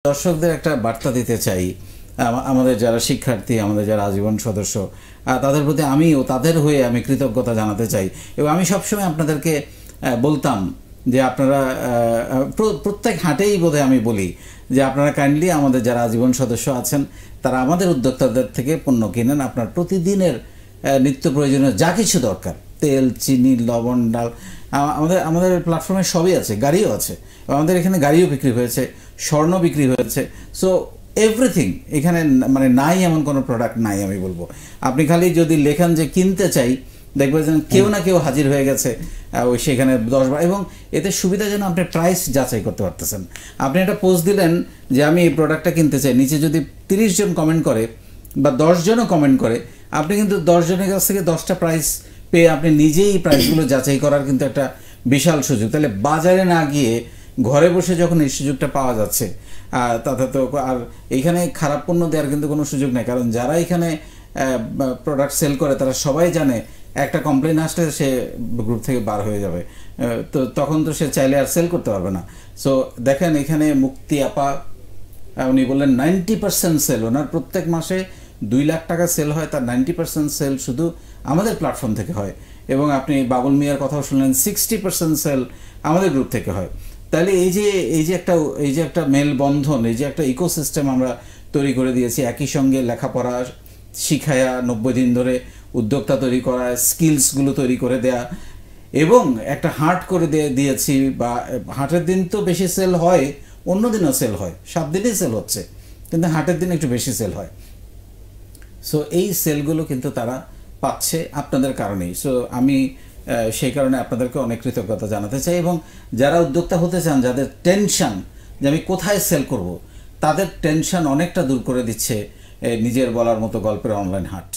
দর্শকদের একটা বার্তা দিতে চাই। আমাদের যারা শিক্ষার্থী, আমাদের যারা আজীবন সদস্য, তাদের প্রতি আমিও তাদের হয়ে আমি কৃতজ্ঞতা জানাতে চাই। এবং আমি সবসময় আপনাদেরকে বলতাম যে আপনারা প্রত্যেক হাটেই বোধহয় আমি বলি যে আপনারা কাইন্ডলি আমাদের যারা আজীবন সদস্য আছেন তারা আমাদের উদ্যোক্তাদের থেকে পণ্য কিনেন। আপনার প্রতিদিনের নিত্য প্রয়োজনীয় যা কিছু দরকার, তেল, চিনি, লবণ, ডাল, আমাদের প্ল্যাটফর্মে সবই আছে, গাড়িও আছে। আমাদের এখানে গাড়িও বিক্রি হয়েছে, স্বর্ণ বিক্রি হয়েছে। সো এভরিথিং এখানে, মানে নাই এমন কোনো প্রোডাক্ট নাই আমি বলবো। আপনি খালি যদি লেখান যে কিনতে চাই, দেখবেন যে কেউ না কেউ হাজির হয়ে গেছে ওই সেখানে 10 বার। এবং এতে সুবিধা যেন আপনি প্রাইস যাচাই করতে পারতেছেন। আপনি একটা পোস্ট দিলেন যে আমি এই প্রোডাক্টটা কিনতে চাই, নিচে যদি 30 জন কমেন্ট করে বা 10 জনও কমেন্ট করে, আপনি কিন্তু 10 জনের কাছ থেকে 10টা প্রাইস পেয়ে আপনি নিজেই প্রাইসগুলো যাচাই করার কিন্তু একটা বিশাল সুযোগ। তাহলে বাজারে না গিয়ে ঘরে বসে যখন এই সুযোগটা পাওয়া যাচ্ছে, তাতে তো আর এইখানে খারাপ পণ্য দেওয়ার কিন্তু কোনো সুযোগ নেই। কারণ যারা এখানে প্রোডাক্ট সেল করে তারা সবাই জানে একটা কমপ্লেন আসলে সে গ্রুপ থেকে বার হয়ে যাবে, তো তখন তো সে চাইলে আর সেল করতে পারবে না। সো দেখেন এখানে মুক্তি আপা, উনি বললেন 90% সেল, ওনার প্রত্যেক মাসে 2 লাখ টাকা সেল হয়, তার 90% সেল শুধু আমাদের প্ল্যাটফর্ম থেকে হয়। এবং আপনি বাবুল মিয়ার কথাও শুনলেন, 60% সেল আমাদের গ্রুপ থেকে হয়। তাহলে এই যে একটা মেলবন্ধন, এই যে একটা ইকোসিস্টেম আমরা তৈরি করে দিয়েছি, একই সঙ্গে লেখাপড়া শিখায়া 90 দিন ধরে উদ্যোক্তা তৈরি করা, স্কিলসগুলো তৈরি করে দেয়া, এবং একটা হাট করে দিয়েছি। বা হাটের দিন তো বেশি সেল হয়, অন্য দিনও সেল হয়, 7 দিনই সেল হচ্ছে, কিন্তু হাটের দিন একটু বেশি সেল হয়। সো এই সেলগুলো কিন্তু তারা পাচ্ছে আপনাদের কারণেই। সো আমি সেই কারণে আপনাদেরকে অনেক কৃতজ্ঞতা জানাতে চাই। এবং যারা উদ্যোক্তা হতে চান, যাদের টেনশন যে আমি কোথায় সেল করব, তাদের টেনশন অনেকটা দূর করে দিচ্ছে নিজের বলার মতো গল্পের অনলাইন হাট।